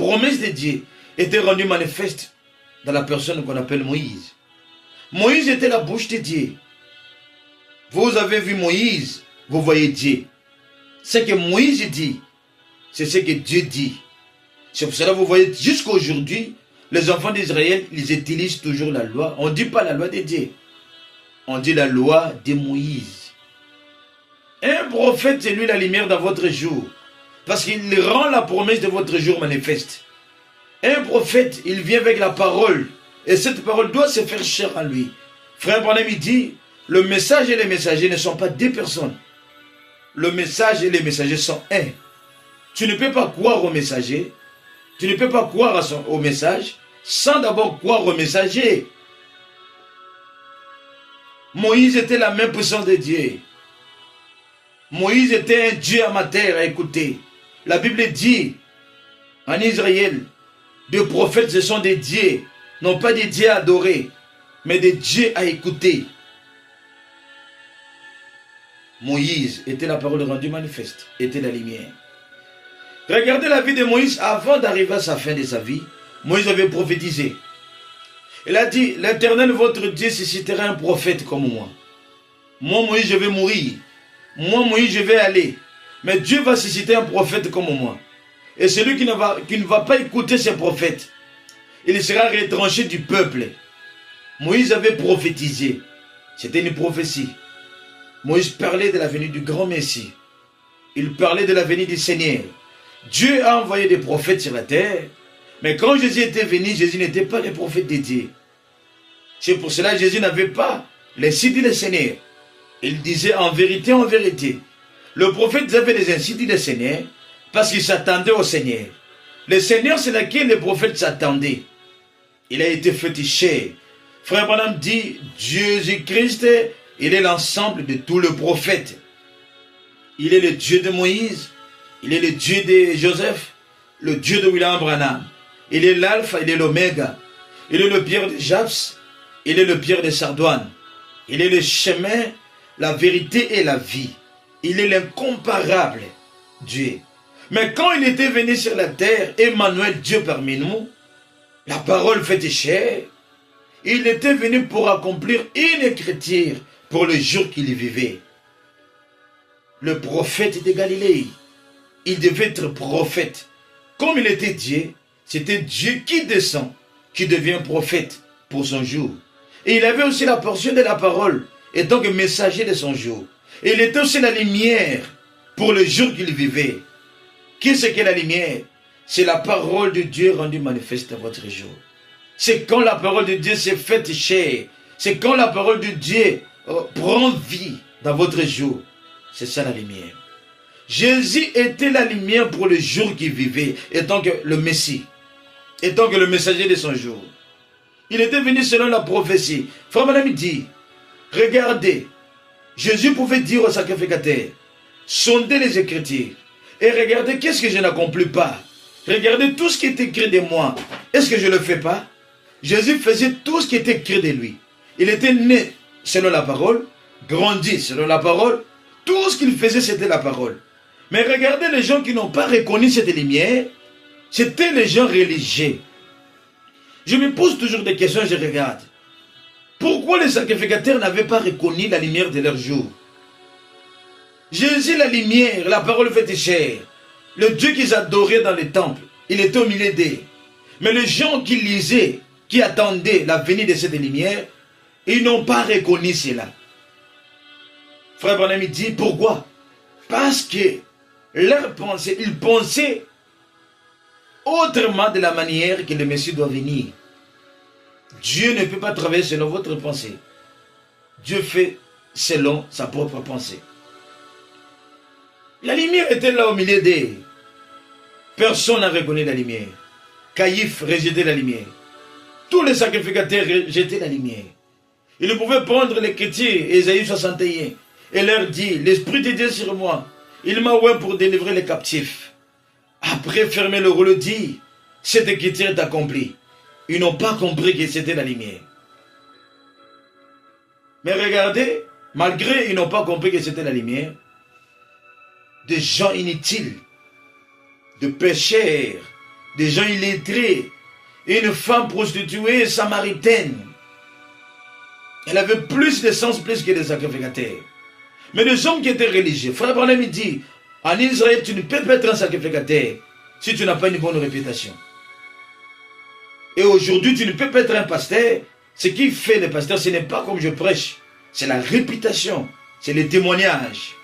promesse de Dieu était rendue manifeste dans la personne qu'on appelle Moïse. Moïse était la bouche de Dieu. Vous avez vu Moïse, vous voyez Dieu. Ce que Moïse dit, c'est ce que Dieu dit. C'est pour cela que vous voyez, jusqu'à aujourd'hui, les enfants d'Israël, ils utilisent toujours la loi. On ne dit pas la loi de Dieu. On dit la loi de Moïse. Un prophète, c'est lui la lumière dans votre jour. Parce qu'il rend la promesse de votre jour manifeste. Un prophète, il vient avec la parole. Et cette parole doit se faire chair en lui. Frère Branham, il dit, le message et les messagers ne sont pas deux personnes. Le message et les messagers sont un. Tu ne peux pas croire au messager. Tu ne peux pas croire au message sans d'abord croire au messager. Moïse était la même puissance de Dieu. Moïse était un Dieu amateur à écouter. La Bible dit en Israël, des prophètes ce sont des dieux, non pas des dieux à adorer, mais des dieux à écouter. Moïse était la parole rendue manifeste, était la lumière. Regardez la vie de Moïse avant d'arriver à sa fin de sa vie. Moïse avait prophétisé. Il a dit, l'Éternel votre Dieu suscitera un prophète comme moi. Moi, Moïse, je vais mourir. Moi, Moïse, je vais aller. Mais Dieu va susciter un prophète comme moi. Et celui qui ne va pas écouter ces prophètes, il sera retranché du peuple. Moïse avait prophétisé. C'était une prophétie. Moïse parlait de la venue du grand Messie. Il parlait de la venue du Seigneur. Dieu a envoyé des prophètes sur la terre. Mais quand Jésus était venu, Jésus n'était pas le prophète de Dieu. C'est pour cela que Jésus n'avait pas les signes du Seigneur. Il disait en vérité, en vérité. Le prophète avait les insidies du Seigneur parce qu'il s'attendait au Seigneur. Le Seigneur, c'est laquelle le prophète s'attendait. Il a été fait chair. Frère Branham dit, Jésus-Christ, il est l'ensemble de tous les prophètes. Il est le Dieu de Moïse, il est le Dieu de Joseph, le Dieu de William Branham. Il est l'alpha, il est l'oméga. Il est le Pierre de Japs, il est le Pierre de Sardoine. Il est le chemin, la vérité et la vie. Il est l'incomparable Dieu. Mais quand il était venu sur la terre, Emmanuel, Dieu parmi nous, la parole faite chair, il était venu pour accomplir une écriture pour le jour qu'il vivait. Le prophète de Galilée, il devait être prophète. Comme il était Dieu, c'était Dieu qui descend, qui devient prophète pour son jour. Et il avait aussi la portion de la parole, et donc messager de son jour. Et il était aussi la lumière pour le jour qu'il vivait. Qu'est-ce que la lumière? C'est la parole de Dieu rendue manifeste à votre jour. C'est quand la parole de Dieu s'est faite chair. C'est quand la parole de Dieu prend vie dans votre jour. C'est ça la lumière. Jésus était la lumière pour le jour qu'il vivait, étant que le Messie, étant que le messager de son jour. Il était venu selon la prophétie. Frère Madame dit, regardez, Jésus pouvait dire au sacrificateur, sondez les Écritures et regardez qu'est-ce que je n'accomplis pas. Regardez tout ce qui est écrit de moi. Est-ce que je ne le fais pas? Jésus faisait tout ce qui était écrit de lui. Il était né selon la parole, grandi selon la parole. Tout ce qu'il faisait, c'était la parole. Mais regardez les gens qui n'ont pas reconnu cette lumière, c'était les gens religieux. Je me pose toujours des questions, je regarde. Pourquoi les sacrificateurs n'avaient pas reconnu la lumière de leur jour? Jésus, la lumière, la parole faite chair, le Dieu qu'ils adoraient dans les temples, il était au milieu d'eux. Mais les gens qui lisaient, qui attendaient la venue de cette lumière, ils n'ont pas reconnu cela. Frère Branham dit, pourquoi? Parce que leur pensée, ils pensaient autrement de la manière que le Messie doit venir. Dieu ne peut pas travailler selon votre pensée. Dieu fait selon sa propre pensée. La lumière était là au milieu d'eux. Personne n'a reconnu la lumière. Caïphe rejetait la lumière. Tous les sacrificateurs rejetaient la lumière. Ils pouvaient prendre l'écriture, Ésaïe 61, et leur dire, l'Esprit de Dieu sur moi, il m'a oint pour délivrer les captifs. Après, fermer le rouleau, dit, cette écriture est accomplie. Ils n'ont pas compris que c'était la lumière. Mais regardez, malgré ils n'ont pas compris que c'était la lumière, des gens inutiles, de pécheurs, des gens illettrés, et une femme prostituée samaritaine. Elle avait plus de sens, plus que des sacrificateurs. Mais les hommes qui étaient religieux, Frère Branham dit, en Israël, tu ne peux pas être un sacrificateur si tu n'as pas une bonne réputation. Et aujourd'hui, tu ne peux pas être un pasteur. Ce qui fait le pasteur, ce n'est pas comme je prêche, c'est la réputation, c'est le témoignage.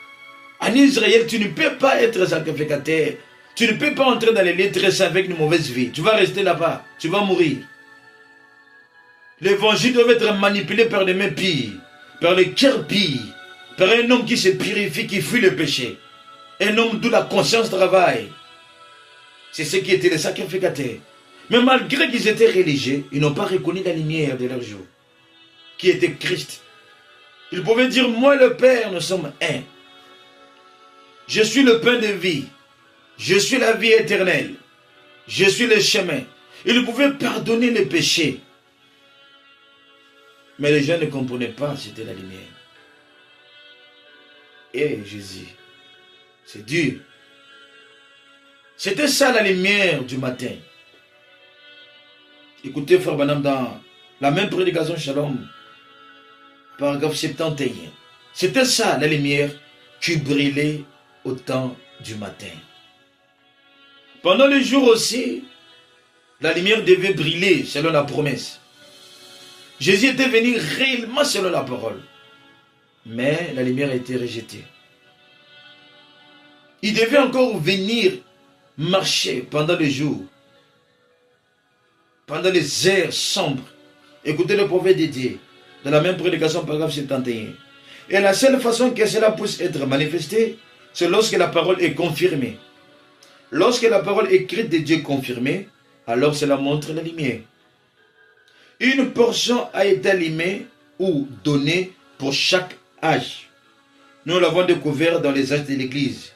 En Israël, tu ne peux pas être sacrificateur. Tu ne peux pas entrer dans les lettres avec une mauvaise vie. Tu vas rester là-bas, tu vas mourir. L'évangile doit être manipulé par les mains pires, par les cœurs pires, par un homme qui se purifie, qui fuit le péché. Un homme d'où la conscience travaille. C'est ce qui était les sacrificateurs. Mais malgré qu'ils étaient religieux, ils n'ont pas reconnu la lumière de leur jour, qui était Christ. Ils pouvaient dire, moi et le Père, nous sommes un. Je suis le pain de vie. Je suis la vie éternelle. Je suis le chemin. Ils pouvaient pardonner les péchés. Mais les gens ne comprenaient pas, c'était la lumière. Et Jésus, c'est dur. C'était ça la lumière du matin. Écoutez, Frère Branham, dans la même prédication Shalom, paragraphe 71. C'était ça la lumière qui brillait au temps du matin. Pendant le jour aussi, la lumière devait briller selon la promesse. Jésus était venu réellement selon la parole. Mais la lumière a été rejetée. Il devait encore venir marcher pendant le jour, pendant les heures sombres. Écoutez le prophète de Dieu, dans la même prédication, paragraphe 71. Et la seule façon que cela puisse être manifesté, c'est lorsque la parole est confirmée. Lorsque la parole écrite de Dieu est confirmée, alors cela montre la lumière. Une portion a été allumée ou donnée pour chaque âge. Nous l'avons découvert dans les âges de l'Église.